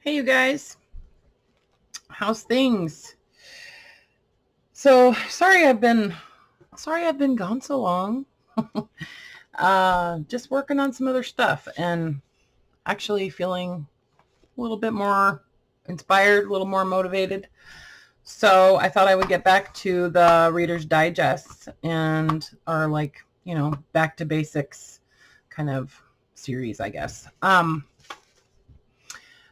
Hey, you guys. How's things? So sorry I've been gone so long. Just working on some other stuff and actually feeling a little bit more inspired, a little more motivated. So I thought I would get back to the Reader's Digest and our back to basics kind of series, I guess.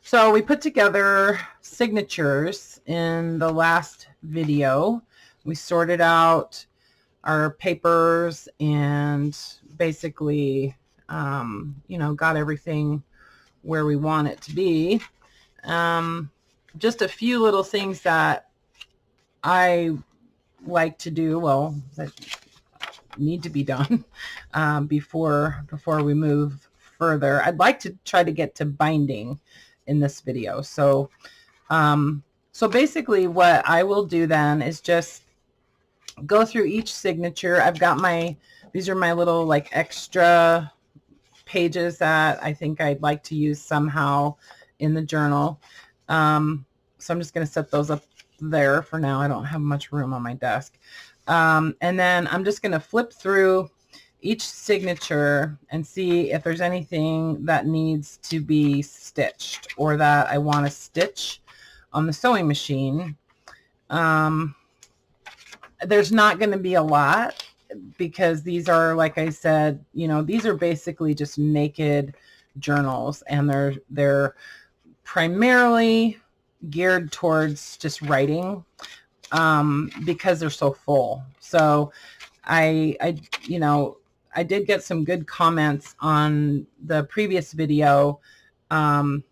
So we put together signatures in the last video. We sorted out our papers and basically, got everything where we want it to be. Just a few little things that I like to do, that need to be done before we move further. I'd like to try to get to binding in this video. So basically what I will do then is just go through each signature. I've got these are my little extra pages that I think I'd like to use somehow in the journal. So I'm just going to set those up there for now. I don't have much room on my desk. And then I'm just going to flip through each signature and see if there's anything that needs to be stitched or that I want to stitch on the sewing machine. There's not going to be a lot because these are, like I said, these are basically just naked journals, and they're primarily geared towards just writing because they're so full. So I did get some good comments on the previous video. If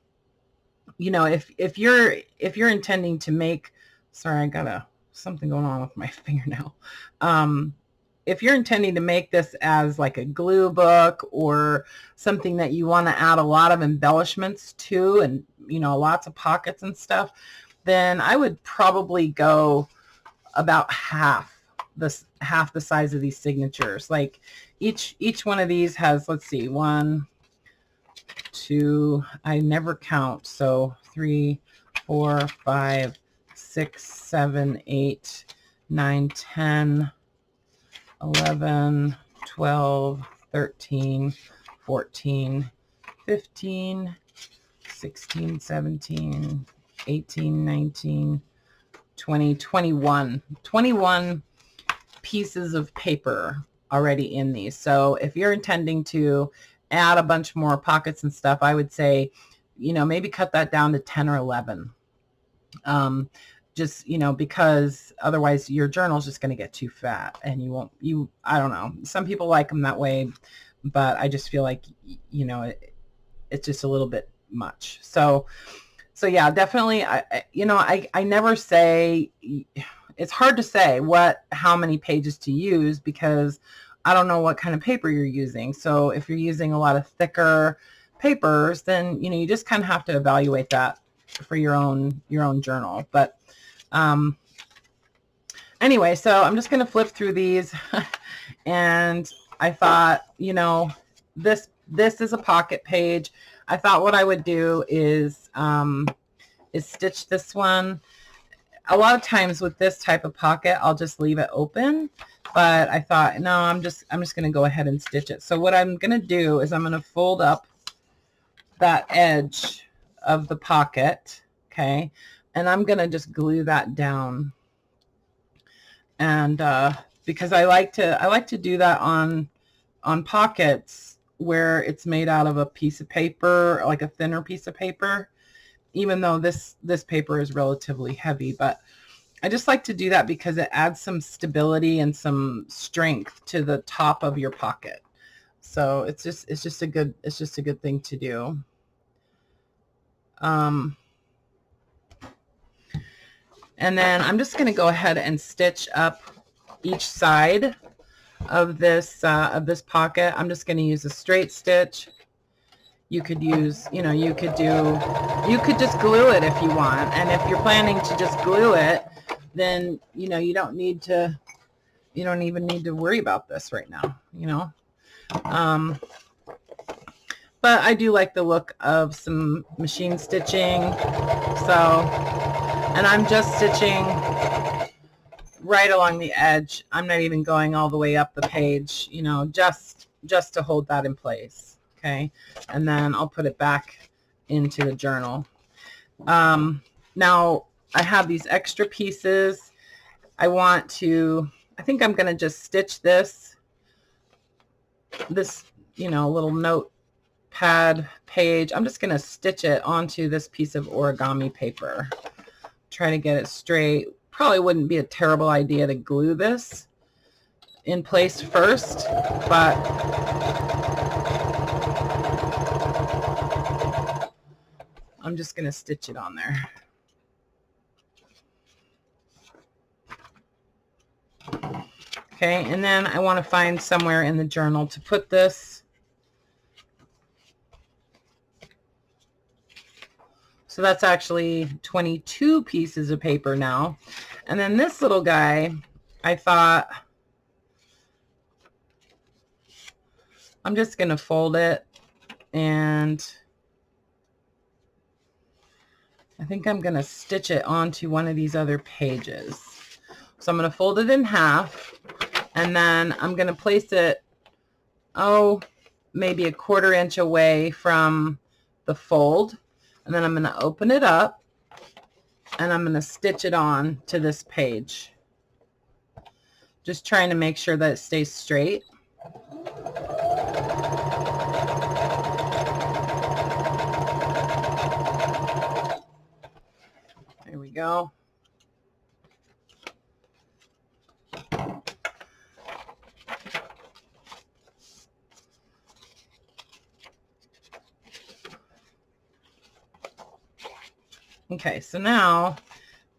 you're intending to make, sorry, I got something going on with my fingernail. If you're intending to make this as like a glue book or something that you want to add a lot of embellishments to, and lots of pockets and stuff, then I would probably go about half the size of these signatures. Like each one of these has, let's see, 1, 2, I never count, so 3, 4, 5, 6, 7, 8, 9, 10, 11, 12, 13, 14, 15, 16, 17, 18, 19, 20, 21 pieces of paper already in these. So if you're intending to add a bunch more pockets and stuff, I would say, maybe cut that down to 10 or 11. Just, because otherwise your journal is just going to get too fat and I don't know. Some people like them that way, but I just feel like, it's just a little bit much. So yeah, definitely. I never say, it's hard to say how many pages to use because I don't know what kind of paper you're using. So if you're using a lot of thicker papers, then, you just kind of have to evaluate that for your own journal. But anyway, so I'm just going to flip through these and I thought, this is a pocket page. I thought what I would do is stitch this one. A lot of times with this type of pocket, I'll just leave it open, but I thought, no, I'm just going to go ahead and stitch it. So what I'm going to do is I'm going to fold up that edge of the pocket. Okay. And I'm going to just glue that down. And, because I like to do that on pockets where it's made out of a piece of paper, like a thinner piece of paper, even though this paper is relatively heavy. But I just like to do that because it adds some stability and some strength to the top of your pocket. So it's just a good thing to do. And then I'm just going to go ahead and stitch up each side of this pocket. I'm just going to use a straight stitch. You could use, you could just glue it if you want. And if you're planning to just glue it, then, you don't even need to worry about this right now, but I do like the look of some machine stitching. So, and I'm just stitching right along the edge. I'm not even going all the way up the page, you know, just to hold that in place. Okay, and then I'll put it back into the journal. Now I have these extra pieces. I think I'm going to just stitch this, you know, little notepad page. I'm just going to stitch it onto this piece of origami paper. Try to get it straight. Probably wouldn't be a terrible idea to glue this in place first, but I'm just going to stitch it on there. Okay, and then I want to find somewhere in the journal to put this. So that's actually 22 pieces of paper now. And then this little guy, I thought I'm just going to fold it, and I think I'm going to stitch it onto one of these other pages. So I'm going to fold it in half, and then I'm going to place it, maybe 1/4 inch away from the fold. And then I'm going to open it up, and I'm going to stitch it on to this page. Just trying to make sure that it stays straight. There we go. Okay, so now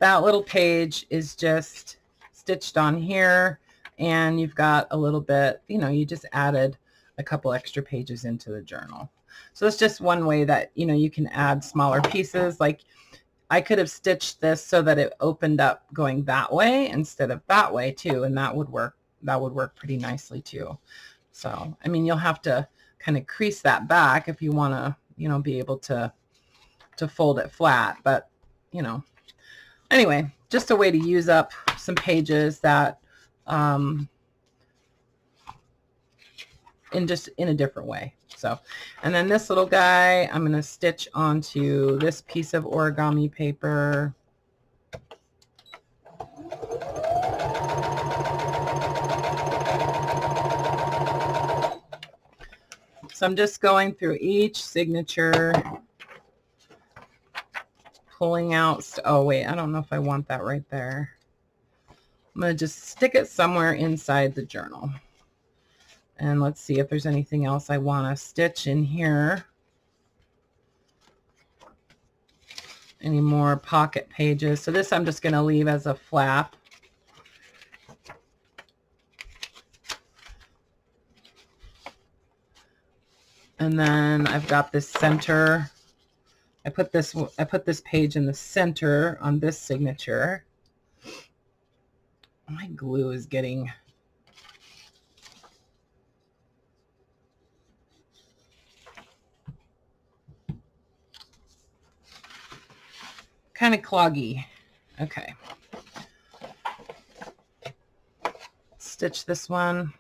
that little page is just stitched on here, and you've got a little bit, you know, you just added a couple extra pages into the journal. So that's just one way that, you know, you can add smaller pieces. Like I could have stitched this so that it opened up going that way instead of that way too, and that would work. That would work pretty nicely too. So, I mean, you'll have to kind of crease that back if you want to, you know, be able to fold it flat, but you know, anyway, just a way to use up some pages that in a different way. So, and then this little guy, I'm going to stitch onto this piece of origami paper. So I'm just going through each signature, pulling out, oh wait, I don't know if I want that right there. I'm going to just stick it somewhere inside the journal. And let's see if there's anything else I want to stitch in here. Any more pocket pages. So this I'm just going to leave as a flap. And then I've got this center. I put this page in the center on this signature. My glue is getting kind of cloggy. Okay. Stitch this one.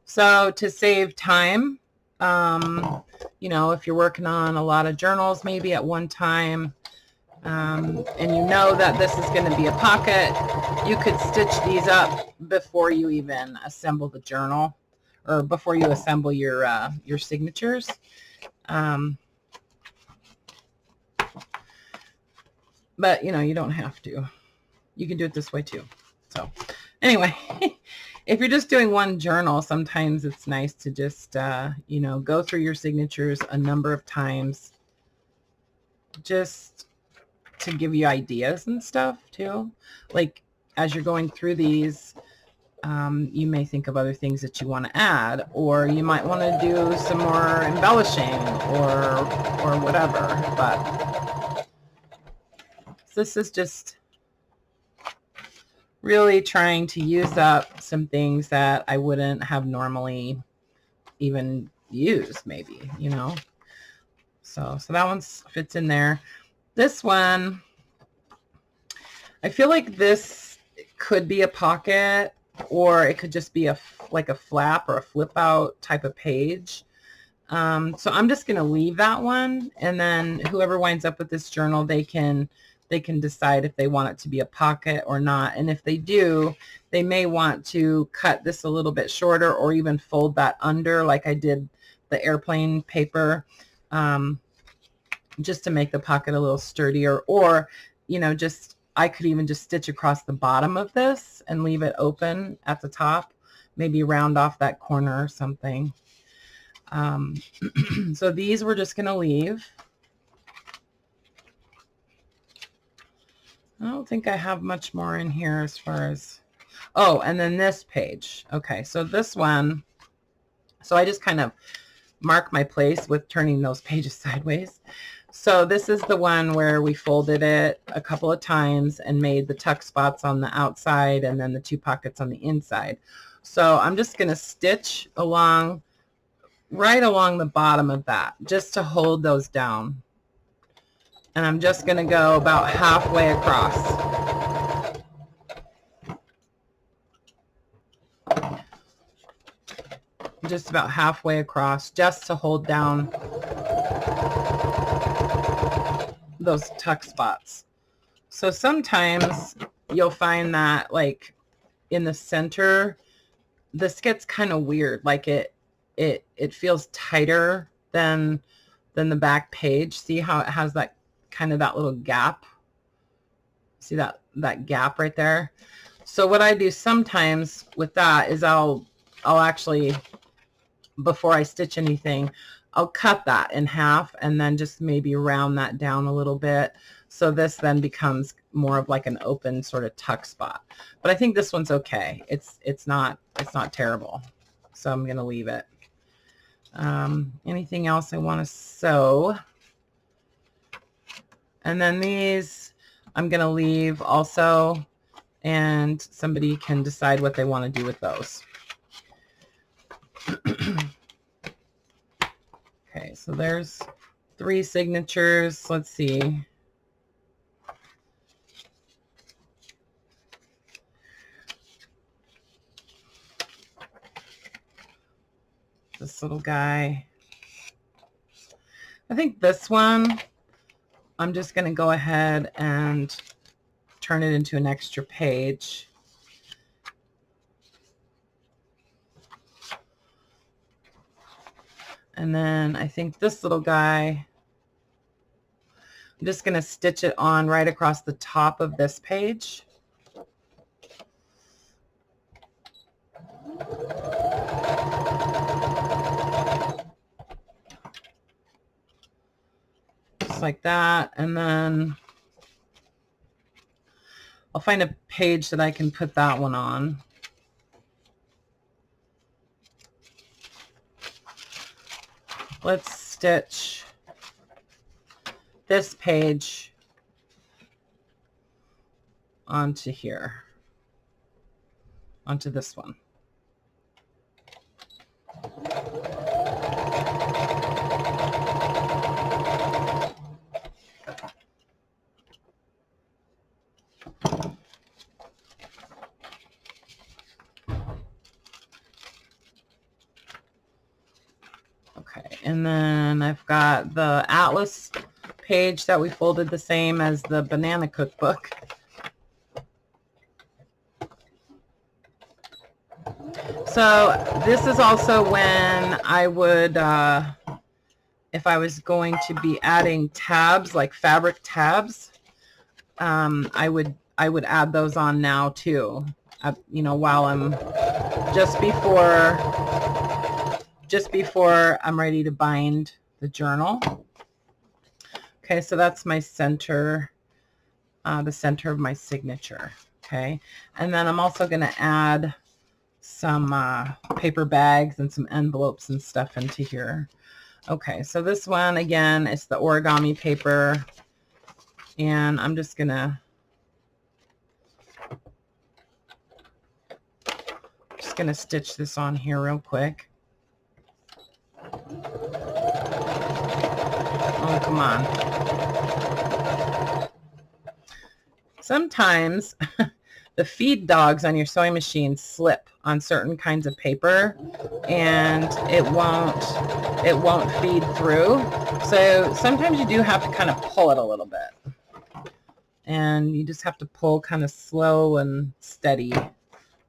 So to save time, you know, if you're working on a lot of journals maybe at one time, and you know that this is going to be a pocket, you could stitch these up before you even assemble the journal, or before you assemble your signatures. But you know, you don't have to. You can do it this way too. So anyway, if you're just doing one journal, sometimes it's nice to just, you know, go through your signatures a number of times, just to give you ideas and stuff too. Like as you're going through these, you may think of other things that you want to add, or you might want to do some more embellishing or whatever. But this is just really trying to use up some things that I wouldn't have normally even used, maybe, you know. So that one fits in there. This one, I feel like this could be a pocket, or it could just be like a flap or a flip out type of page. So I'm just going to leave that one, and then whoever winds up with this journal, they can decide if they want it to be a pocket or not. And if they do, they may want to cut this a little bit shorter, or even fold that under like I did the airplane paper, just to make the pocket a little sturdier. Or, you know, just, I could even just stitch across the bottom of this and leave it open at the top, maybe round off that corner or something. So these we're just going to leave. I don't think I have much more in here as far as, oh, and then this page. Okay, so this one, so I just kind of mark my place with turning those pages sideways. So this is the one where we folded it a couple of times and made the tuck spots on the outside and then the 2 pockets on the inside. So I'm just going to stitch along, right along the bottom of that, just to hold those down. And I'm just going to go about halfway across. Just about halfway across, just to hold down those tuck spots. So sometimes you'll find that, like, in the center, this gets kind of weird. Like it feels tighter than the back page. See how it has that kind of that little gap? See that gap right there? So what I do sometimes with that is I'll actually, before I stitch anything, I'll cut that in half and then just maybe round that down a little bit. So this then becomes more of like an open sort of tuck spot. But I think this one's okay. It's not terrible. So I'm going to leave it. Anything else I want to sew? And then these I'm going to leave also, and somebody can decide what they want to do with those. Okay, so there's 3 signatures. Let's see. This little guy. I think this one, I'm just going to go ahead and turn it into an extra page. And then I think this little guy, I'm just going to stitch it on right across the top of this page. Just like that. And then I'll find a page that I can put that one on. Let's stitch this page onto here, onto this one. Okay, and then I've got the atlas page that we folded the same as the banana cookbook. So this is also when I would, if I was going to be adding tabs, like fabric tabs, I would add those on now too. You know, while I'm just before I'm ready to bind the journal. Okay, so that's my center, the center of my signature. Okay, and then I'm also going to add some paper bags and some envelopes and stuff into here. Okay, so this one, again, is the origami paper, and I'm just going to just going to stitch this on here real quick. Oh, come on. Sometimes the feed dogs on your sewing machine slip on certain kinds of paper, and it won't feed through. So sometimes you do have to kind of pull it a little bit. And you just have to pull kind of slow and steady.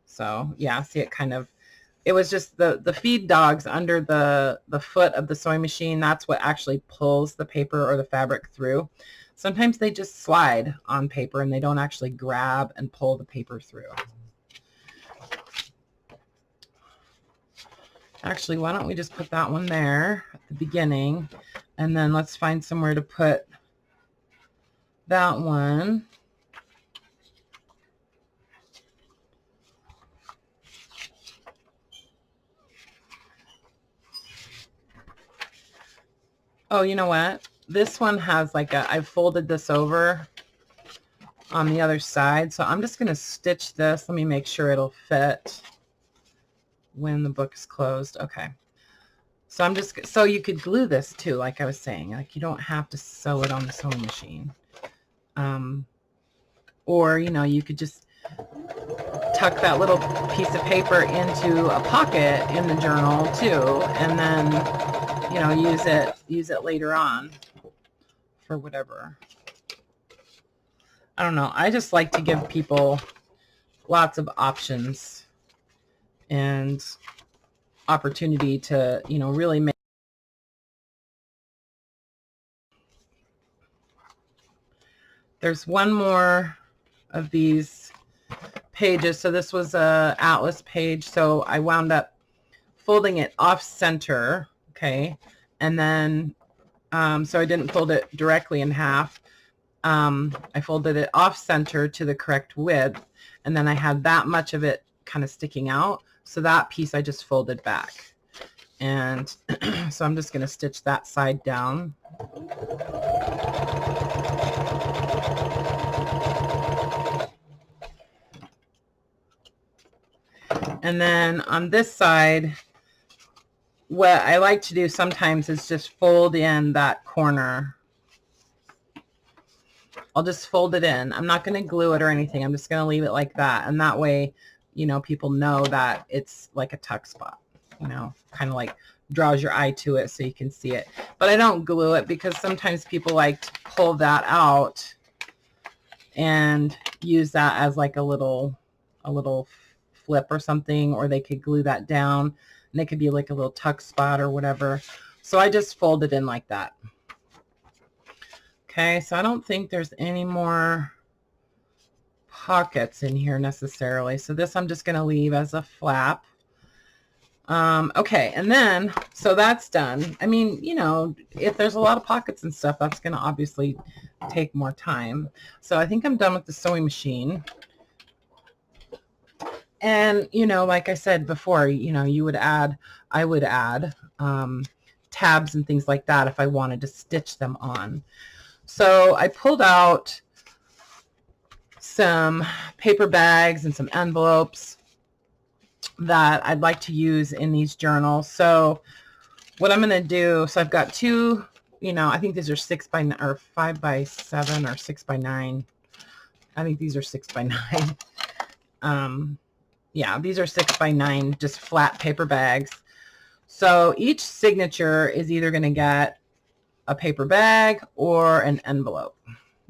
So yeah, see, it was just the feed dogs under the foot of the sewing machine. That's what actually pulls the paper or the fabric through. Sometimes they just slide on paper and they don't actually grab and pull the paper through. Actually, why don't we just put that one there at the beginning, and then let's find somewhere to put that one. Oh, you know what? This one has like I've folded this over on the other side. So I'm just going to stitch this. Let me make sure it'll fit when the book is closed. Okay. So so you could glue this too, like I was saying. Like, you don't have to sew it on the sewing machine. Or, you know, you could just tuck that little piece of paper into a pocket in the journal too, and then, you know, use it later on for whatever. I don't know. I just like to give people lots of options and opportunity to, you know, really make. There's one more of these pages. So this was a atlas page. So I wound up folding it off center. Okay. And then, so I didn't fold it directly in half. I folded it off center to the correct width, and then I had that much of it kind of sticking out. So that piece I just folded back. And so I'm just going to stitch that side down. And then on this side, what I like to do sometimes is just fold in that corner. I'll just fold it in. I'm not going to glue it or anything. I'm just going to leave it like that. And that way, you know, people know that it's like a tuck spot, you know, kind of like draws your eye to it so you can see it. But I don't glue it because sometimes people like to pull that out and use that as like a little flip or something, or they could glue that down and it could be like a little tuck spot or whatever. So I just fold it in like that. Okay, so I don't think there's any more pockets in here necessarily. So this I'm just going to leave as a flap. Okay, and then, so that's done. I mean, you know, if there's a lot of pockets and stuff, that's going to obviously take more time. So I think I'm done with the sewing machine. And, you know, like I said before, you know, I would add tabs and things like that if I wanted to stitch them on. So I pulled out some paper bags and some envelopes that I'd like to use in these journals. So what I'm going to do, so I've got two, you know, I think these are 6 by 9 or 5 by 7 or 6 by 9. I think these are 6 by 9. Yeah, these are 6 by 9, just flat paper bags. So each signature is either going to get a paper bag or an envelope,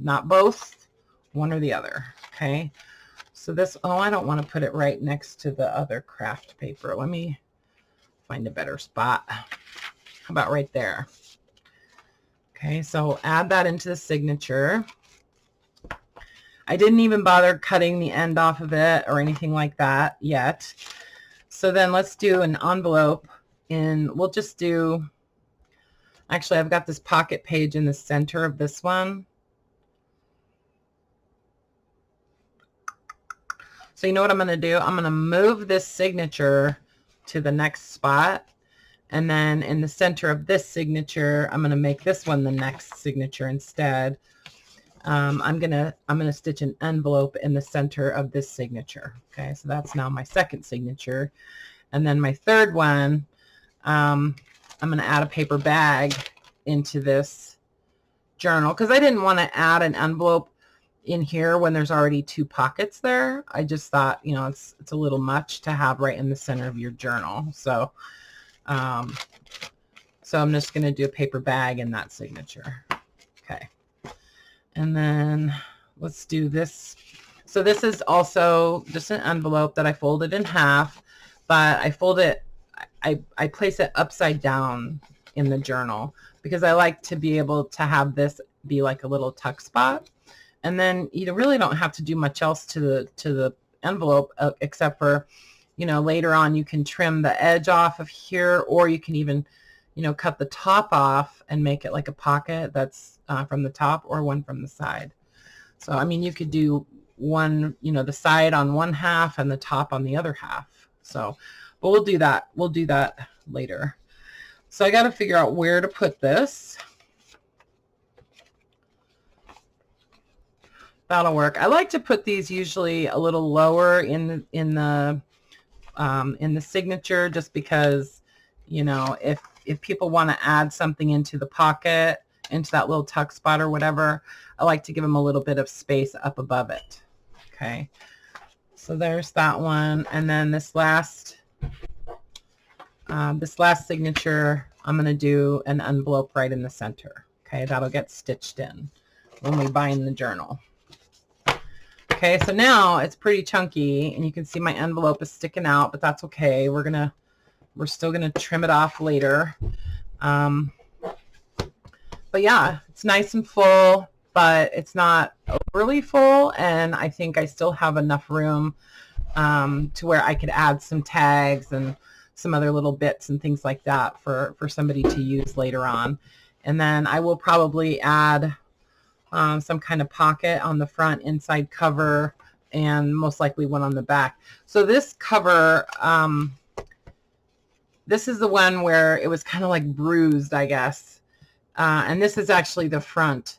not both, one or the other. Okay. So this, oh, I don't want to put it right next to the other craft paper. Let me find a better spot. How about right there? Okay, so add that into the signature. I didn't even bother cutting the end off of it or anything like that yet. So then let's do an envelope we'll just do, actually I've got this pocket page in the center of this one. So you know what I'm going to do? I'm going to move this signature to the next spot. And then in the center of this signature, I'm going to make this one the next signature instead. I'm gonna stitch an envelope in the center of this signature. Okay, so that's now my second signature. And then my third one, I'm gonna add a paper bag into this journal because I didn't want to add an envelope in here when there's already two pockets there. I just thought, you know, it's a little much to have right in the center of your journal. So so I'm just going to do a paper bag in that signature. Okay. And then let's do this. So this is also just an envelope that I folded in half, but I fold it, I place it upside down in the journal because I like to be able to have this be like a little tuck spot. And then you really don't have to do much else to the envelope except for, you know, later on you can trim the edge off of here, or you can even, you know, cut the top off and make it like a pocket that's from the top or one from the side. So, I mean, you could do one, you know, the side on one half and the top on the other half. So, but we'll do that. We'll do that later. So I got to figure out where to put this. That'll work. I like to put these usually a little lower in the signature, just because, you know, if people want to add something into the pocket, into that little tuck spot or whatever, I like to give them a little bit of space up above it. Okay, so there's that one, and then this last signature, I'm going to do an envelope right in the center. Okay, that'll get stitched in when we bind the journal. Okay, so now it's pretty chunky, and you can see my envelope is sticking out, but that's okay. We're still gonna trim it off later. But yeah, it's nice and full, but it's not overly full, and I think I still have enough room to where I could add some tags and some other little bits and things like that for somebody to use later on. And then I will probably add some kind of pocket on the front inside cover, and most likely one on the back. So this cover, this is the one where it was kind of like bruised, I guess. And this is actually the front.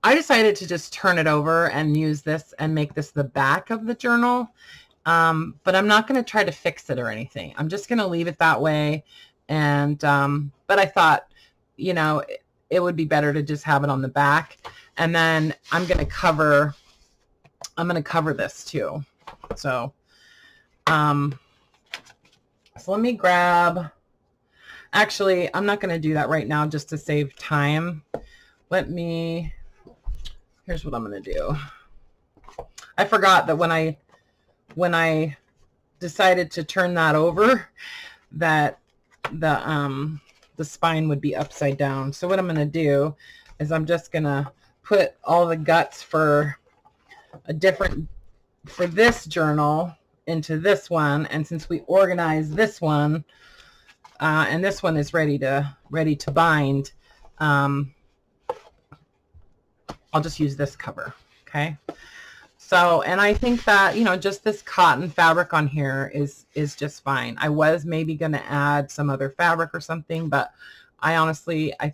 I decided to just turn it over and use this and make this the back of the journal. But I'm not going to try to fix it or anything. I'm just going to leave it that way. And, but I thought, you know, it would be better to just have it on the back. And then I'm going to cover this too. So, so let me grab, actually, I'm not going to do that right now just to save time. Here's what I'm going to do. I forgot that when I decided to turn that over, that the spine would be upside down. So what I'm going to do is I'm just going to put all the guts for this journal into this one, and since we organize this one and this one is ready to bind, I'll just use this cover. Okay, so, and I think that, you know, just this cotton fabric on here is just fine. I was maybe going to add some other fabric or something, but I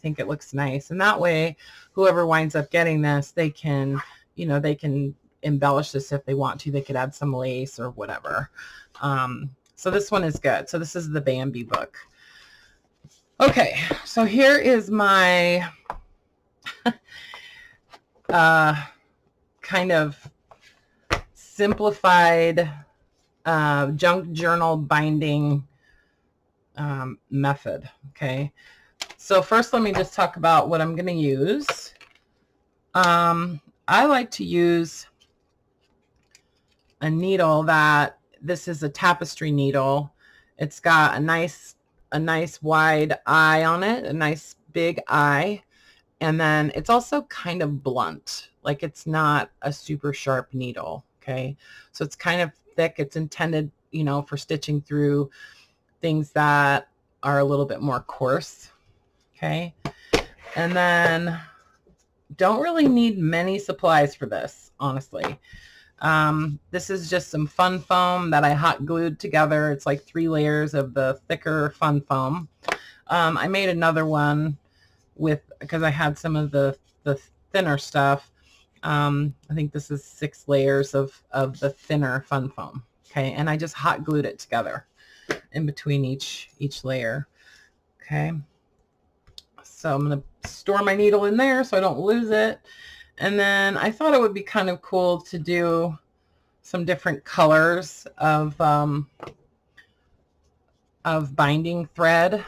think it looks nice. And that way, whoever winds up getting this, they can, you know, they can embellish this if they want to. They could add some lace or whatever. So this one is good. So this is the Bambi book. Okay, so here is my kind of simplified junk journal binding method. Okay. So first, let me just talk about what I'm going to use. I like to use a needle this is a tapestry needle. It's got a nice wide eye on it, a nice big eye. And then it's also kind of blunt, like it's not a super sharp needle. Okay. So it's kind of thick. It's intended, you know, for stitching through things that are a little bit more coarse. Okay, and then don't really need many supplies for this, honestly. This is just some fun foam that I hot glued together. It's like 3 layers of the thicker fun foam. I made another one because I had some of the thinner stuff. I think this is 6 layers of the thinner fun foam. Okay, and I just hot glued it together in between each layer. Okay, so I'm going to store my needle in there so I don't lose it. And then I thought it would be kind of cool to do some different colors of binding thread.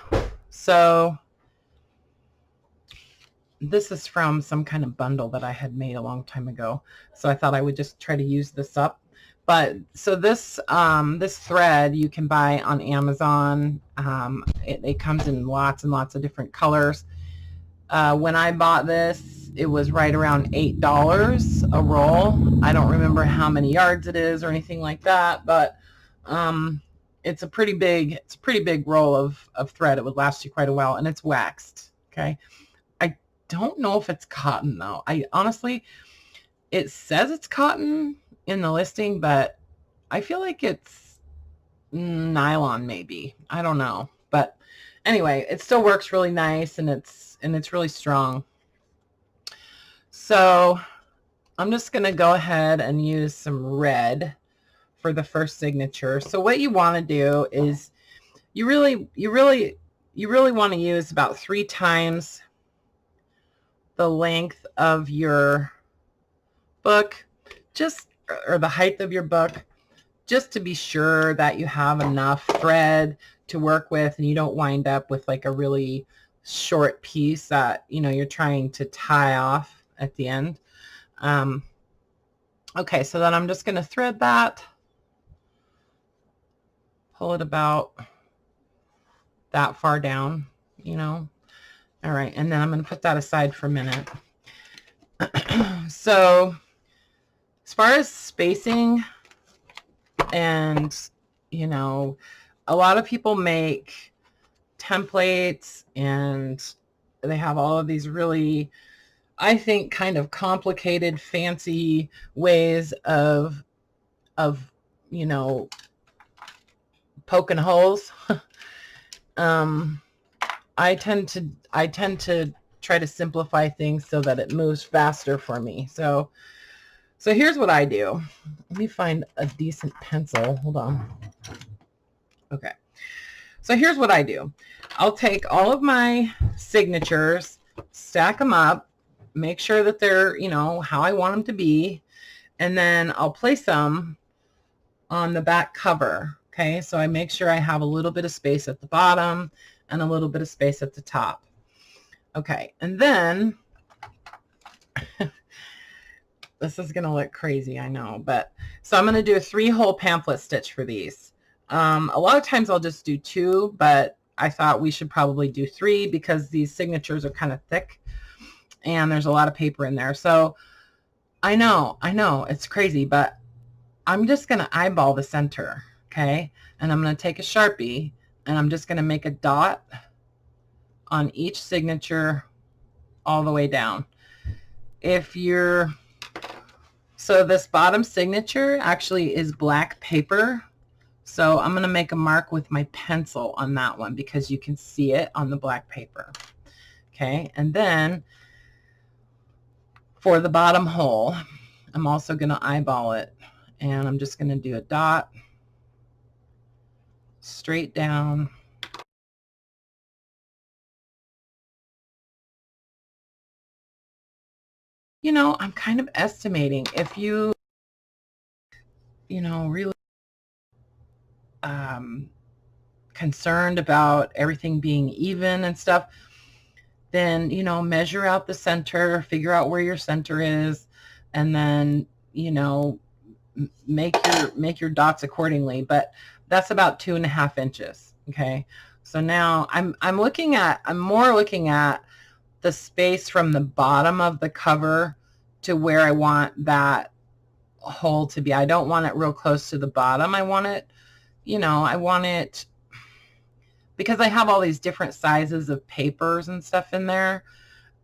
So this is from some kind of bundle that I had made a long time ago. So I thought I would just try to use this up. But so this this thread you can buy on Amazon. It comes in lots and lots of different colors. When I bought this, it was right around $8 a roll. I don't remember how many yards it is or anything like that, but it's a pretty big roll of thread. It would last you quite a while, and it's waxed. Okay, I don't know if it's cotton though. I honestly, it says it's cotton in the listing, but I feel like it's nylon maybe. I don't know, but anyway, it still works really nice, and it's really strong. So I'm just going to go ahead and use some red for the first signature. So what you want to do is you really want to use about 3 times the length of your book, just, or the height of your book, just to be sure that you have enough thread to work with and you don't wind up with like a really short piece that, you know, you're trying to tie off at the end. Okay, so then I'm just going to thread that, pull it about that far down, you know. All right, and then I'm going to put that aside for a minute. So as far as spacing, and you know, a lot of people make templates and they have all of these really, I think, kind of complicated, fancy ways of you know, poking holes. I tend to try to simplify things so that it moves faster for me. So here's what I do. Let me find a decent pencil. Hold on. Okay. So here's what I do. I'll take all of my signatures, stack them up, make sure that they're, you know, how I want them to be, and then I'll place them on the back cover. Okay. So I make sure I have a little bit of space at the bottom and a little bit of space at the top. Okay. And then this is going to look crazy, I know, but so I'm going to do a 3-hole pamphlet stitch for these. A lot of times I'll just do 2, but I thought we should probably do 3 because these signatures are kind of thick and there's a lot of paper in there. So I know it's crazy, but I'm just going to eyeball the center. Okay. And I'm going to take a Sharpie and I'm just going to make a dot on each signature all the way down. So this bottom signature actually is black paper. So I'm going to make a mark with my pencil on that one because you can see it on the black paper. Okay. And then for the bottom hole, I'm also going to eyeball it, and I'm just going to do a dot straight down. You know, I'm kind of estimating if you know, really concerned about everything being even and stuff, then, you know, measure out the center, figure out where your center is, and then, you know, make your dots accordingly. But that's about 2.5 inches. Okay. So now I'm more looking at the space from the bottom of the cover to where I want that hole to be. I don't want it real close to the bottom. I want it, you know, I want it, because I have all these different sizes of papers and stuff in there.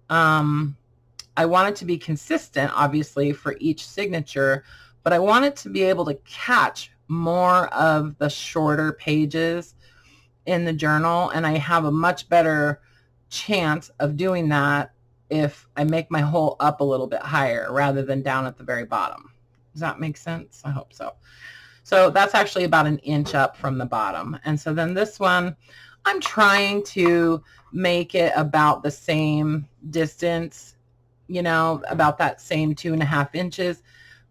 I want it to be consistent, obviously, for each signature, but I want it to be able to catch more of the shorter pages in the journal, and I have a much better chance of doing that if I make my hole up a little bit higher rather than down at the very bottom. Does that make sense? I hope so. So that's actually about 1 inch up from the bottom. And so then this one, I'm trying to make it about the same distance, you know, about that same 2.5 inches.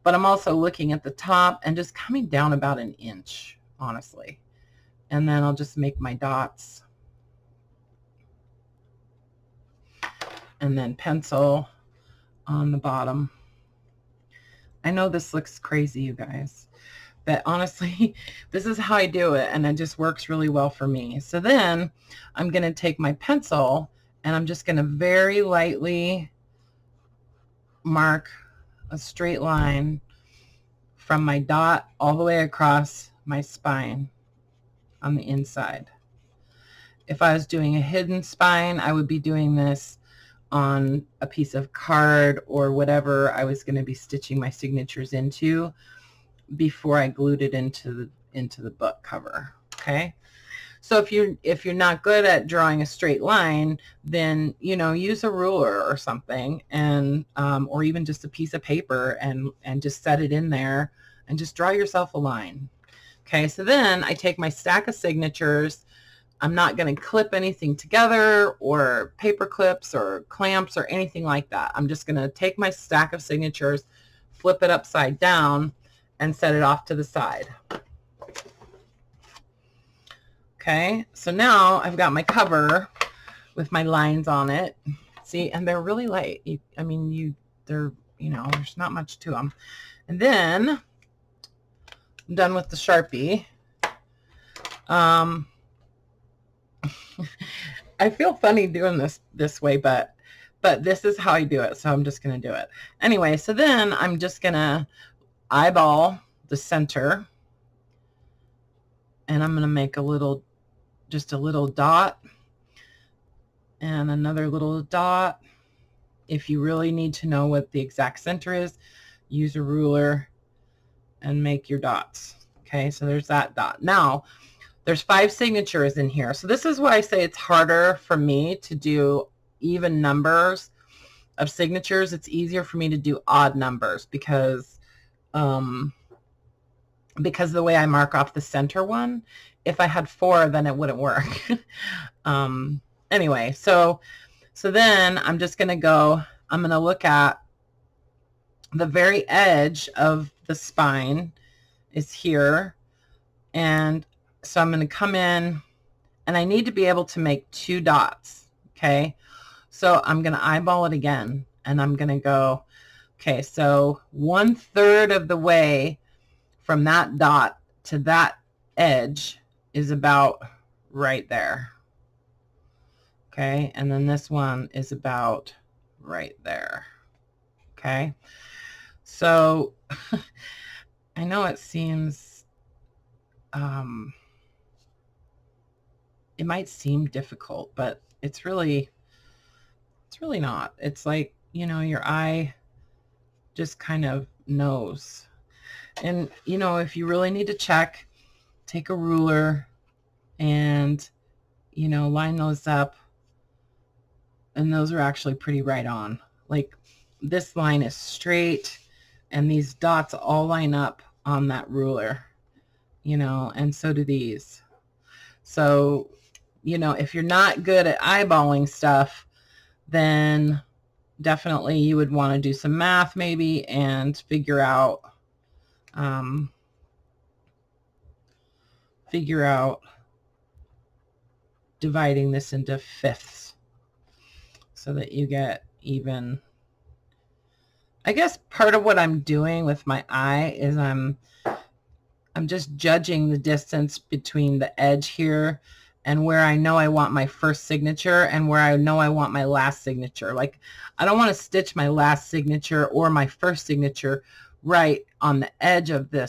But I'm also looking at the top and just coming down about 1 inch, honestly. And then I'll just make my dots. And then pencil on the bottom. I know this looks crazy, you guys, but honestly, this is how I do it, and it just works really well for me. So then I'm going to take my pencil, and I'm just going to very lightly mark a straight line from my dot all the way across my spine on the inside. If I was doing a hidden spine, I would be doing this on a piece of card or whatever I was going to be stitching my signatures into before I glued it into the book cover. Okay, so if you're not good at drawing a straight line, then use a ruler or something, and or even just a piece of paper, and just set it in there and just draw yourself a line. Okay, so then I take my stack of signatures. I'm not going to clip anything together or paper clips or clamps or anything like that. I'm just going to take my stack of signatures, flip it upside down, and set it off to the side. Okay, so now I've got my cover with my lines on it. See, and they're really light. They're, there's not much to them. And then I'm done with the Sharpie. I feel funny doing this way, but this is how I do it, so I'm just going to do it. Anyway, so then I'm just going to eyeball the center, and I'm going to make just a little dot and another little dot. If you really need to know what the exact center is, use a ruler and make your dots. Okay, so there's that dot. Now, there's 5 signatures in here. So this is why I say it's harder for me to do even numbers of signatures. It's easier for me to do odd numbers because the way I mark off the center one. If I had 4, then it wouldn't work. Anyway, so then I'm just going to go, I'm going to look at the very edge of the spine is here, and so I'm going to come in, and I need to be able to make 2 dots. Okay, so I'm going to eyeball it again, and I'm going to go, okay, so 1/3 of the way from that dot to that edge is about right there. Okay, and then this one is about right there. Okay, so I know it seems it might seem difficult, but it's really not. It's like, your eye just kind of knows. And, if you really need to check, take a ruler and, line those up. And those are actually pretty right on. Like, this line is straight, and these dots all line up on that ruler, and so do these. So, if you're not good at eyeballing stuff, then definitely you would want to do some math maybe and figure out dividing this into fifths so that you get even. I guess part of what I'm doing with my eye is I'm just judging the distance between the edge here and where I know I want my first signature and where I know I want my last signature. Like, I don't want to stitch my last signature or my first signature right on the edge of the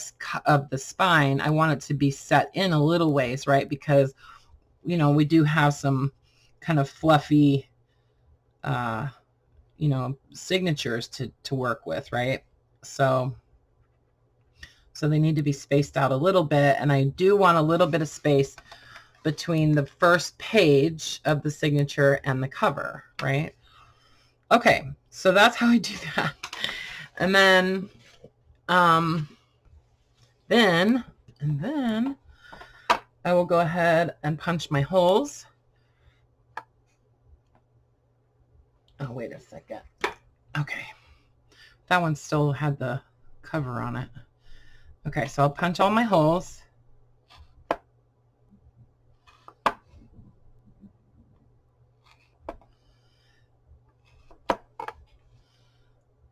spine. I want it to be set in a little ways, right? Because, we do have some kind of fluffy, signatures to work with, right? So they need to be spaced out a little bit, and I do want a little bit of space between the first page of the signature and the cover, right? Okay, so that's how I do that. And then, then I will go ahead and punch my holes. Oh, wait a second. Okay. That one still had the cover on it. Okay, so I'll punch all my holes.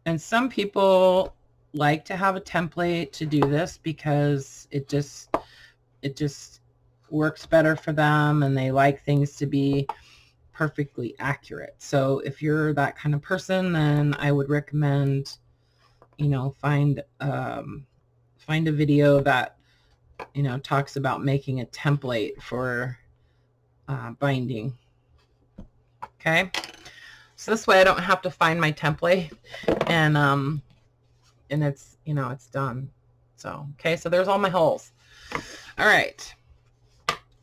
And some people like to have a template to do this because it just works better for them, and they like things to be perfectly accurate. So if you're that kind of person, then I would recommend, you know, find a video that, you know, talks about making a template for binding. Okay, so this way I don't have to find my template, and it's, you know, it's done. So okay, so there's all my holes. All right,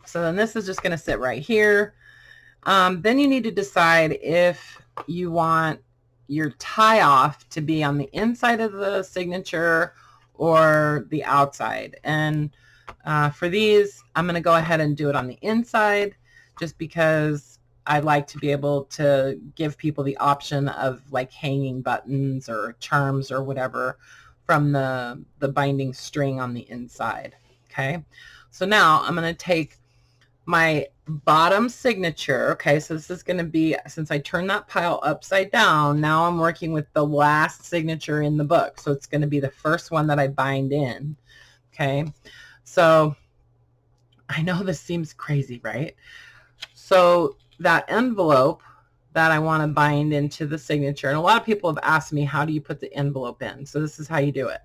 so then this is just going to sit right here. Then you need to decide if you want your tie off to be on the inside of the signature or the outside. And for these, I'm going to go ahead and do it on the inside, just because I like to be able to give people the option of like hanging buttons or charms or whatever from the binding string on the inside. Okay, so now I'm going to take my bottom signature. Okay, so this is going to be, since I turned that pile upside down, now I'm working with the last signature in the book. So it's going to be the first one that I bind in. Okay, so I know this seems crazy, right? So that envelope that I want to bind into the signature, and a lot of people have asked me, how do you put the envelope in? So this is how you do it.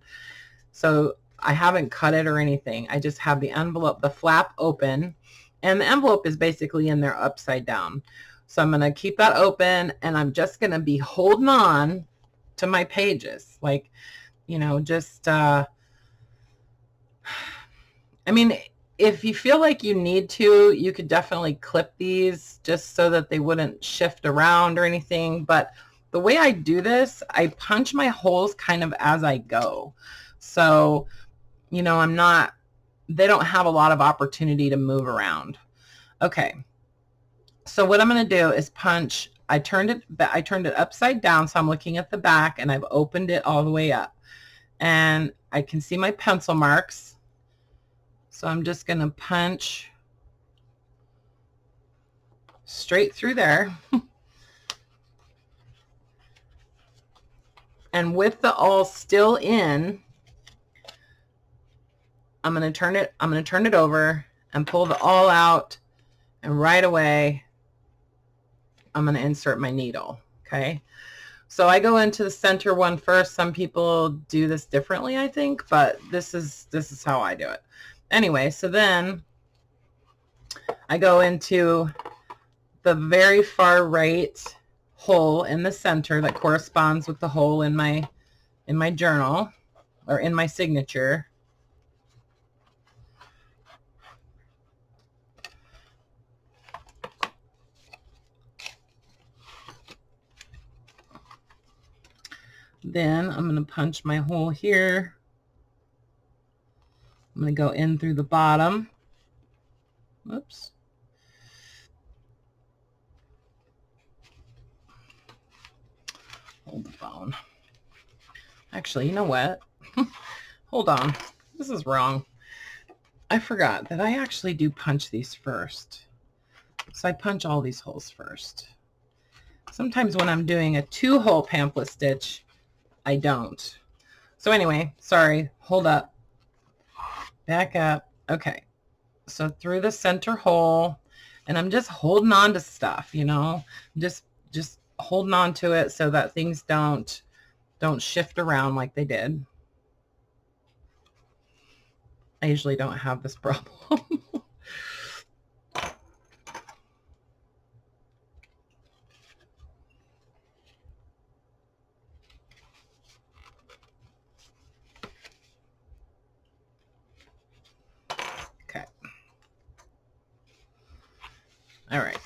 So I haven't cut it or anything. I just have the envelope, the flap open, and the envelope is basically in there upside down. So I'm going to keep that open, and I'm just going to be holding on to my pages. Like, you know, just, I mean, if you feel like you need to, you could definitely clip these just so that they wouldn't shift around or anything. But the way I do this, I punch my holes kind of as I go. So, you know, they don't have a lot of opportunity to move around. Okay, so what I'm going to do is punch. I turned it upside down, so I'm looking at the back, and I've opened it all the way up, and I can see my pencil marks. So I'm just going to punch straight through there. And with the awl still in, I'm going to turn it over and pull the awl out, and right away I'm going to insert my needle. Okay, so I go into the center one first. Some people do this differently, I think, but this is how I do it. Anyway, so then I go into the very far right hole in the center that corresponds with the hole in my journal, or in my signature. Then I'm going to punch my hole here. I'm going to go in through the bottom. Oops. Hold the phone. Actually, you know what? Hold on. This is wrong. I forgot that I actually do punch these first. So I punch all these holes first. Sometimes when I'm doing a 2-hole pamphlet stitch, I don't. So anyway, sorry, hold up. Back up. Okay. So through the center hole, and I'm just holding on to stuff, you know, just holding on to it so that things don't shift around like they did. I usually don't have this problem. Okay. All right.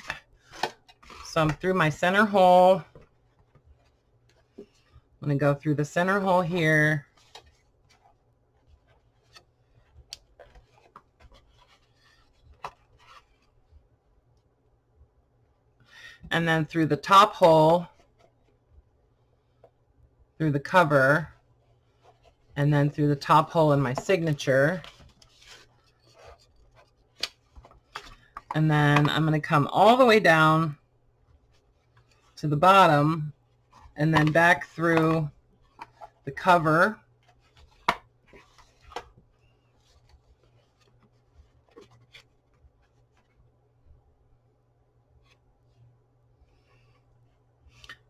So I'm through my center hole. I'm going to go through the center hole here. And then through the top hole, through the cover, and then through the top hole in my signature. And then I'm going to come all the way down to the bottom and then back through the cover.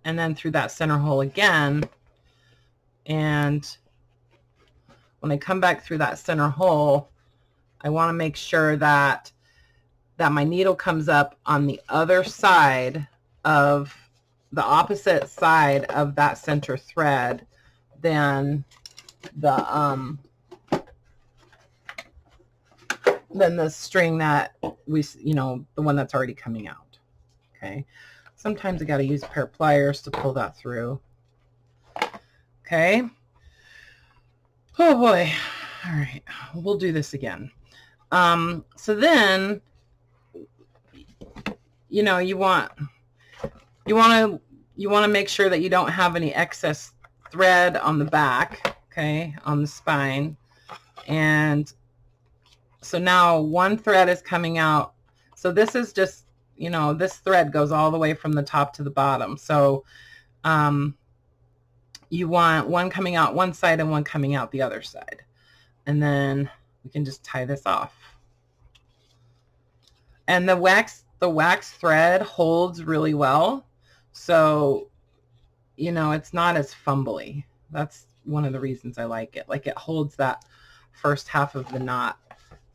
And then through that center hole again. And when I come back through that center hole, I want to make sure that my needle comes up on the other side of the opposite side of that center thread than the string that we, the one that's already coming out. Okay. Sometimes I got to use a pair of pliers to pull that through. Okay. Oh boy. All right. We'll do this again. So then, you want to make sure that you don't have any excess thread on the back, okay, on the spine. And so now one thread is coming out. So this is just, this thread goes all the way from the top to the bottom. So you want one coming out one side and one coming out the other side. And then we can just tie this off. And the wax thread holds really well. So, it's not as fumbly. That's one of the reasons I like it. Like, it holds that first half of the knot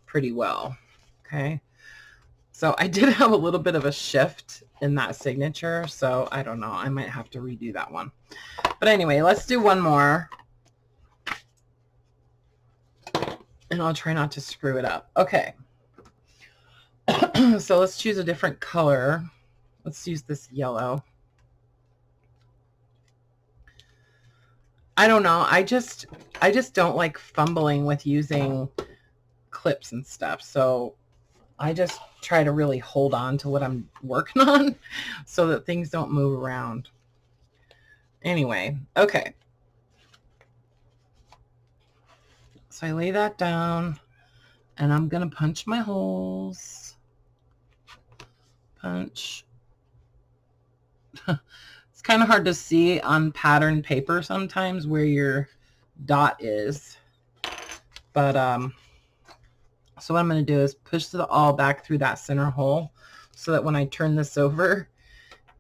pretty well. Okay. So I did have a little bit of a shift in that signature. So I don't know. I might have to redo that one. But anyway, let's do one more. And I'll try not to screw it up. Okay. So let's choose a different color. Let's use this yellow. I don't know. I just don't like fumbling with using clips and stuff. So I just try to really hold on to what I'm working on so that things don't move around. Anyway, okay. So I lay that down and I'm going to punch my holes. Punch. It's kind of hard to see on pattern paper sometimes where your dot is. But so what I'm going to do is push it all back through that center hole so that when I turn this over,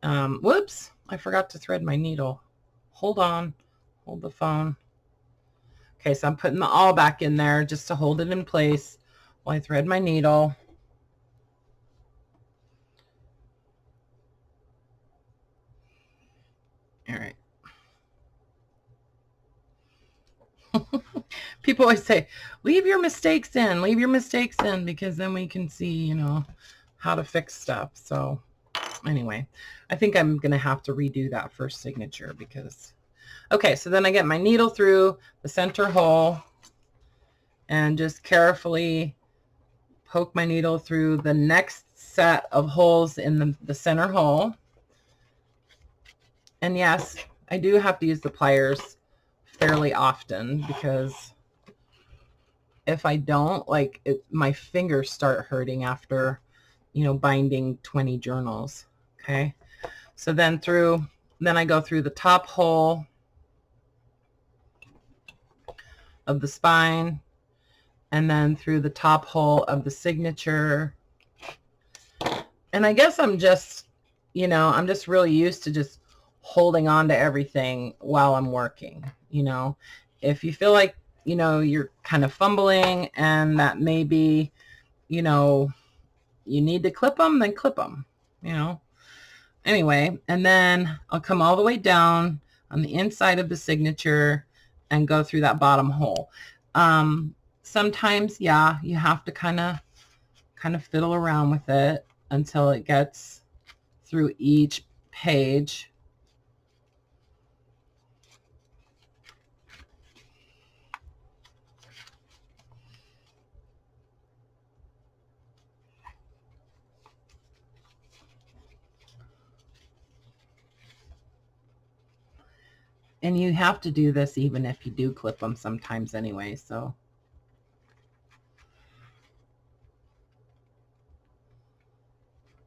whoops, I forgot to thread my needle. Hold on, hold the phone. Okay, so I'm putting the awl back in there just to hold it in place while I thread my needle. All right. People always say, leave your mistakes in, because then we can see, how to fix stuff. So anyway, I think I'm going to have to redo that first signature because, okay, so then I get my needle through the center hole and just carefully poke my needle through the next set of holes in the center hole. And yes, I do have to use the pliers fairly often because if I don't, my fingers start hurting after, binding 20 journals. Okay. So then I go through the top hole of the spine and then through the top hole of the signature. And I guess I'm just really used to just holding on to everything while I'm working. If you feel like, you're kind of fumbling and that maybe, you need to clip them, then clip them, Anyway, and then I'll come all the way down on the inside of the signature and go through that bottom hole. Sometimes, yeah, you have to kind of fiddle around with it until it gets through each page. And you have to do this even if you do clip them sometimes anyway, so.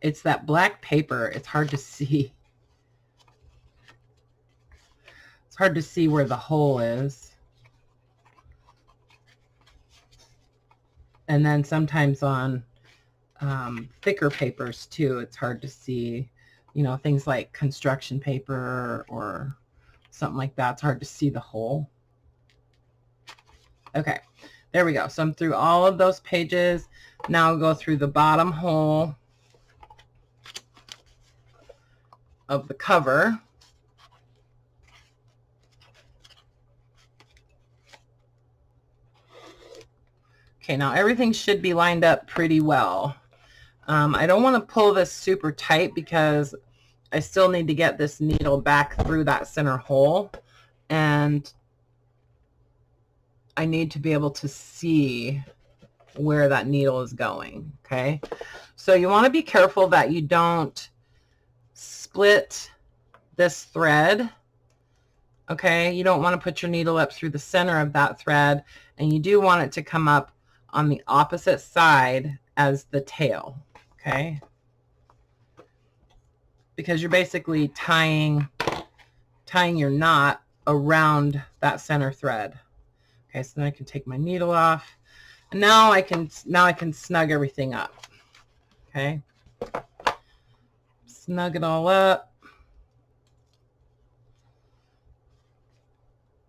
It's that black paper. It's hard to see. It's hard to see where the hole is. And then sometimes on thicker papers too, it's hard to see, you know, things like construction paper or something like that. It's hard to see the hole. Okay, there we go. So I'm through all of those pages. Now I'll go through the bottom hole of the cover. Okay, now everything should be lined up pretty well. I don't want to pull this super tight because I still need to get this needle back through that center hole, and I need to be able to see where that needle is going. Okay, so you want to be careful that you don't split this thread. Okay, you don't want to put your needle up through the center of that thread, and you do want it to come up on the opposite side as the tail. Okay, because you're basically tying your knot around that center thread. Okay, so then I can take my needle off, and now I can snug everything up. Okay, snug it all up,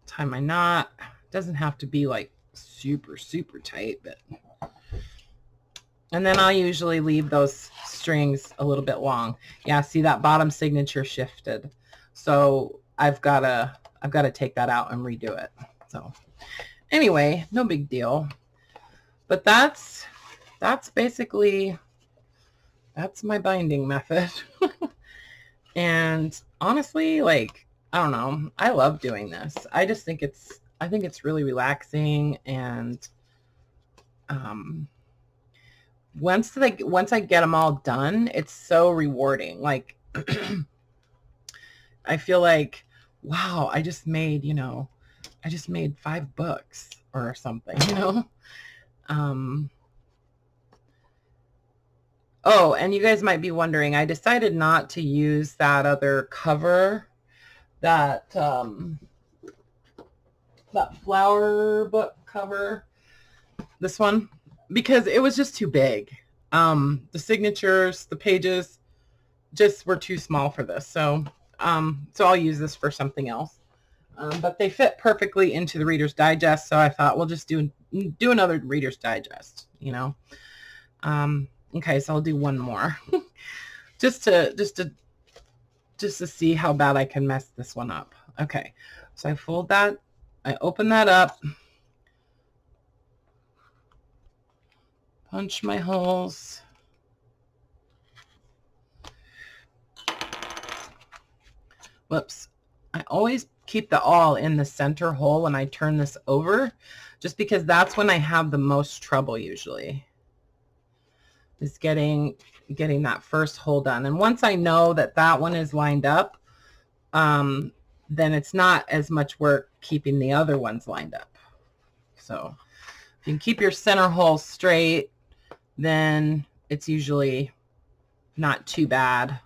tie my knot. It doesn't have to be like super tight, but, and then I'll usually leave those strings a little bit long. Yeah, see that bottom signature shifted, so I've got to take that out and redo it. So anyway, no big deal. But that's basically, that's my binding method. And honestly, like, I don't know, I love doing this. I just think I think it's really relaxing, and once I get them all done, it's so rewarding. Like I feel like, wow, I just made, you know, I just made 5 books or something, you know. Oh, and you guys might be wondering, I decided not to use that other cover, that that flower book cover, this one, because it was just too big. The signatures, the pages just were too small for this. So I'll use this for something else. But they fit perfectly into the Reader's Digest, so I thought we'll just do another Reader's Digest, you know. Okay, so I'll do one more just to see how bad I can mess this one up. Okay, so I fold that, I open that up, punch my holes, whoops, I always keep the awl in the center hole when I turn this over, just because that's when I have the most trouble usually, is getting that first hole done. And once I know that one is lined up, then it's not as much work keeping the other ones lined up. So if you can keep your center hole straight, then it's usually not too bad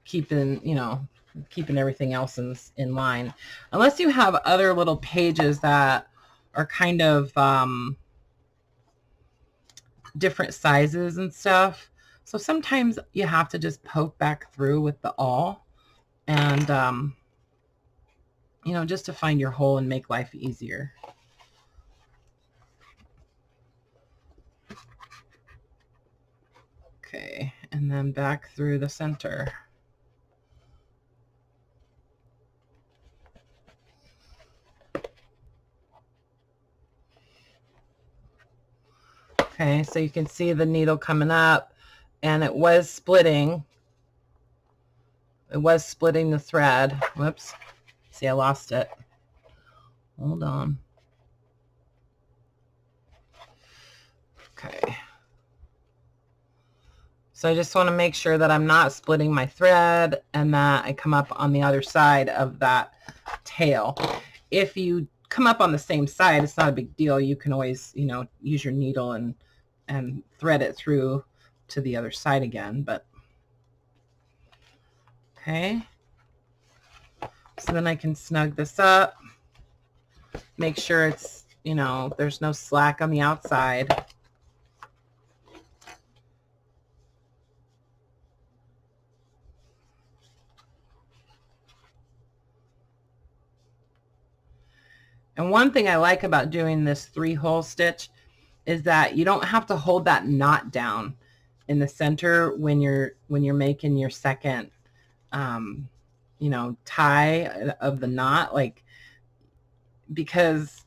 keeping, you know, keeping everything else in line, unless you have other little pages that are kind of different sizes and stuff. So sometimes you have to just poke back through with the awl, and you know, just to find your hole and make life easier. Okay, and then back through the center. Okay, so you can see the needle coming up, and it was splitting. It was splitting the thread. Whoops. See, I lost it. Hold on. Okay. So I just want to make sure that I'm not splitting my thread and that I come up on the other side of that tail. If you come up on the same side, it's not a big deal. You can always, you know, use your needle and thread it through to the other side again. But okay. So then I can snug this up, make sure it's, you know, there's no slack on the outside. And one thing I like about doing this 3-hole stitch is that you don't have to hold that knot down in the center when you're making your second you know, tie of the knot, like, because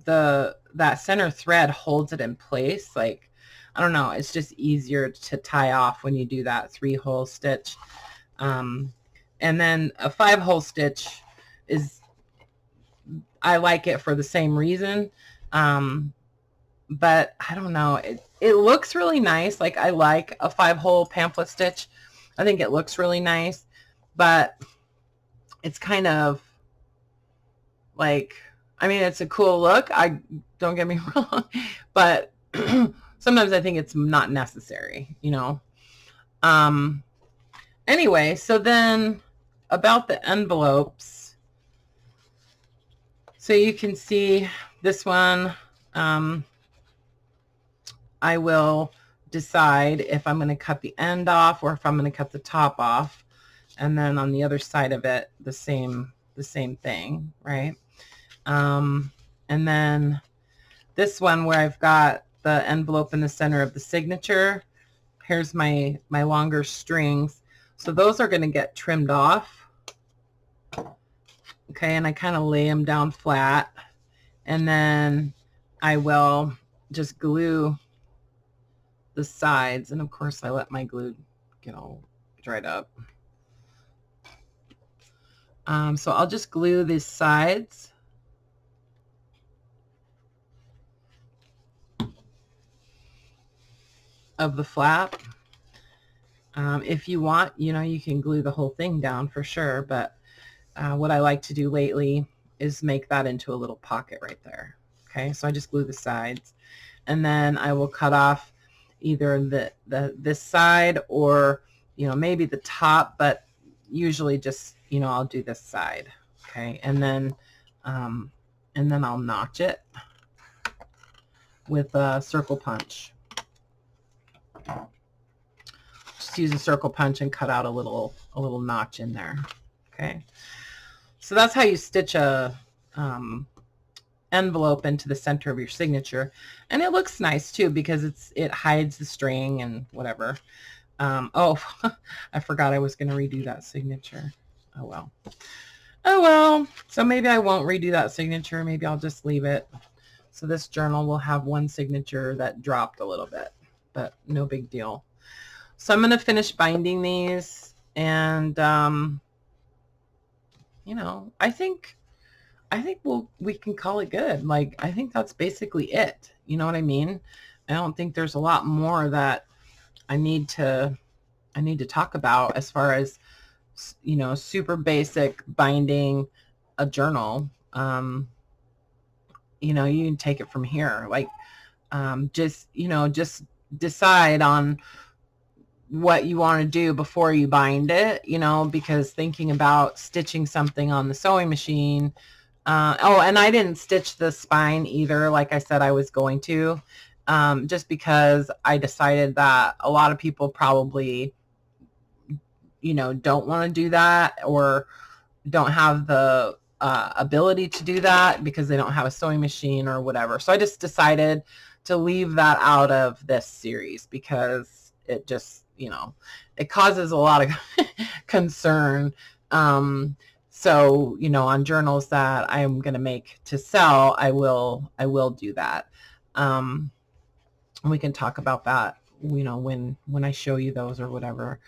that center thread holds it in place. Like, I don't know, it's just easier to tie off when you do that 3-hole stitch. And then a 5-hole stitch is, I like it for the same reason. But I don't know, it looks really nice. Like, I like a 5-hole pamphlet stitch. I think it looks really nice, but it's kind of like, I mean, it's a cool look. Don't get me wrong, but sometimes I think it's not necessary, you know. Anyway, so then about the envelopes, so you can see this one, I will decide if I'm going to cut the end off or if I'm going to cut the top off. And then on the other side of it, the same thing, right? And then this one where I've got the envelope in the center of the signature, here's my longer strings. So those are going to get trimmed off. Okay, and I kind of lay them down flat. And then I will just glue the sides, and of course I let my glue get all dried up. So I'll just glue these sides. Of the flap. If you want, you know, you can glue the whole thing down for sure, but what I like to do lately is make that into a little pocket right there. Okay, so I just glue the sides, and then I will cut off either this side or, you know, maybe the top, but usually just, you know, I'll do this side. Okay, and then I'll notch it with a circle punch. Just use a circle punch and cut out a little notch in there. Okay, so that's how you stitch a envelope into the center of your signature, and it looks nice too because it hides the string and whatever. Oh, I forgot I was going to redo that signature. Oh well. Oh well. So maybe I won't redo that signature. Maybe I'll just leave it. So this journal will have one signature that dropped a little bit, but no big deal. So I'm going to finish binding these, and you know, I think we can call it good. Like, I think that's basically it. You know what I mean? I don't think there's a lot more that I need to talk about as far as, you know, super basic binding a journal. You know, you can take it from here. Like, just, you know, just decide on what you want to do before you bind it, you know, because thinking about stitching something on the sewing machine. Oh, and I didn't stitch the spine either, like I said I was going to, just because I decided that a lot of people probably, you know, don't want to do that or don't have the ability to do that because they don't have a sewing machine or whatever. So I just decided to leave that out of this series because it just, you know, it causes a lot of concern. So, you know, on journals that I'm going to make to sell, I will do that. We can talk about that, you know, when I show you those or whatever.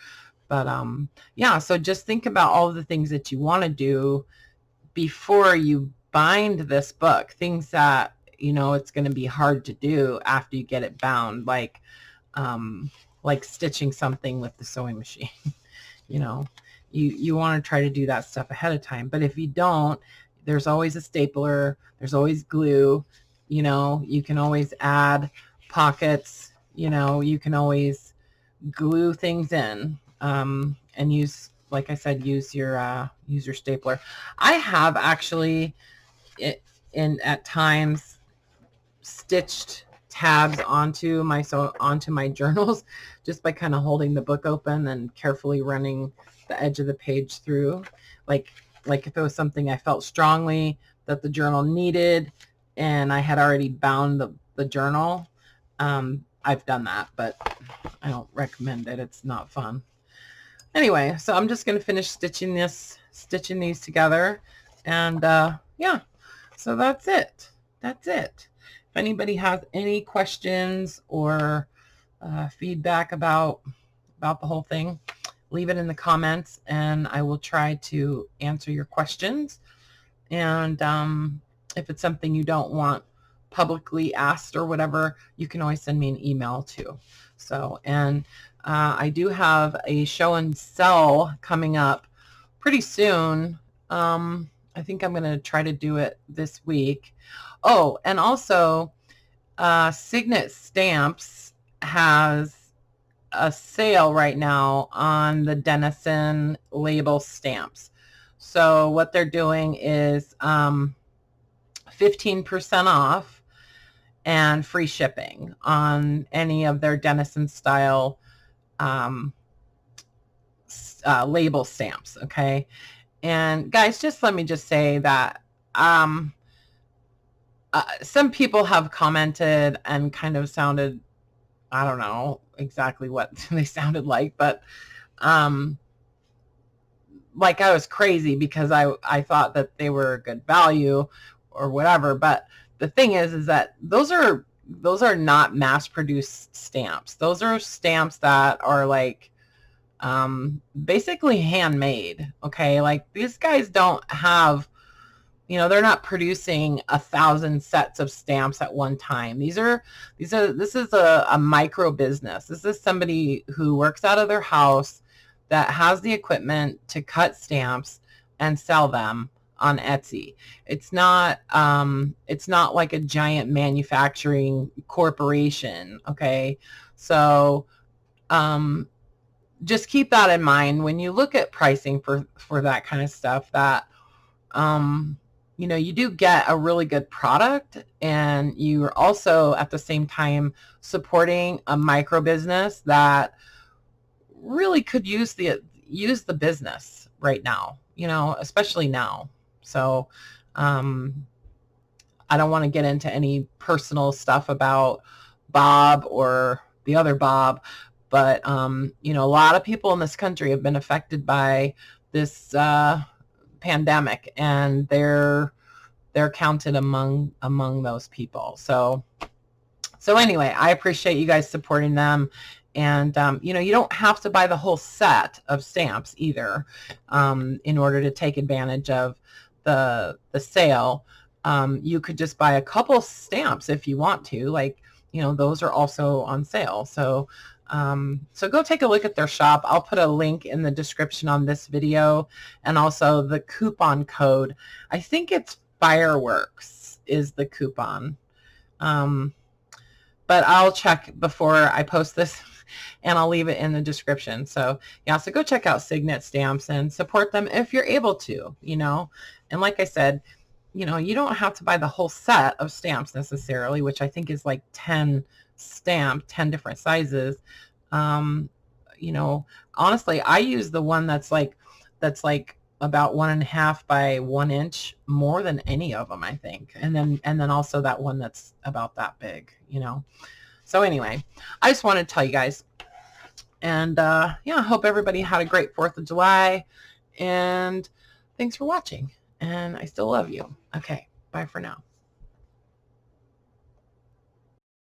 But yeah, so just think about all of the things that you want to do before you bind this book, things that, you know, it's going to be hard to do after you get it bound. Like, like stitching something with the sewing machine. You know, you want to try to do that stuff ahead of time. But if you don't, there's always a stapler, there's always glue, you know, you can always add pockets, you know, you can always glue things in, and use, like I said, use your stapler. I have actually at times stitched tabs onto my journals just by kind of holding the book open and carefully running the edge of the page through, like if it was something I felt strongly that the journal needed and I had already bound the journal. I've done that, but I don't recommend it. It's not fun. Anyway, so I'm just going to finish stitching these together, and yeah, so that's it. If anybody has any questions or feedback about the whole thing, leave it in the comments and I will try to answer your questions. And if it's something you don't want publicly asked or whatever, you can always send me an email too. So, and I do have a show and sell coming up pretty soon. I think I'm going to try to do it this week. Oh, and also Signet Stamps has a sale right now on the Denison label stamps. So what they're doing is 15% off and free shipping on any of their Denison style label stamps. Okay. And guys, just let me just say that some people have commented and kind of sounded, I don't know exactly what they sounded like, but like I was crazy because I thought that they were good value or whatever. But the thing is that those are not mass produced stamps. Those are stamps that are like basically handmade. Okay. Like these guys don't have, you know, they're not producing 1,000 sets of stamps at one time. This is a micro business. This is somebody who works out of their house that has the equipment to cut stamps and sell them on Etsy. It's not like a giant manufacturing corporation. Okay. So, just keep that in mind when you look at pricing for that kind of stuff, that, you know, you do get a really good product and you're also at the same time supporting a micro business that really could use the business right now, you know, especially now. So I don't want to get into any personal stuff about Bob or the other Bob, but you know, a lot of people in this country have been affected by this pandemic, and they're counted among those people. So anyway, I appreciate you guys supporting them. And you know, you don't have to buy the whole set of stamps either in order to take advantage of the sale. You could just buy a couple stamps if you want to, like, you know, those are also on sale. So so go take a look at their shop. I'll put a link in the description on this video, and also the coupon code. I think it's Fireworks is the coupon. But I'll check before I post this, and I'll leave it in the description. So yeah, so go check out Signet Stamps and support them if you're able to, you know. And like I said, you know, you don't have to buy the whole set of stamps necessarily, which I think is like 10 different sizes. You know, honestly, I use the one that's like about 1.5 by 1 inch more than any of them, I think. And then also that one that's about that big, you know. So anyway, I just wanted to tell you guys. And yeah, I hope everybody had a great 4th of July. And thanks for watching. And I still love you. Okay, bye for now.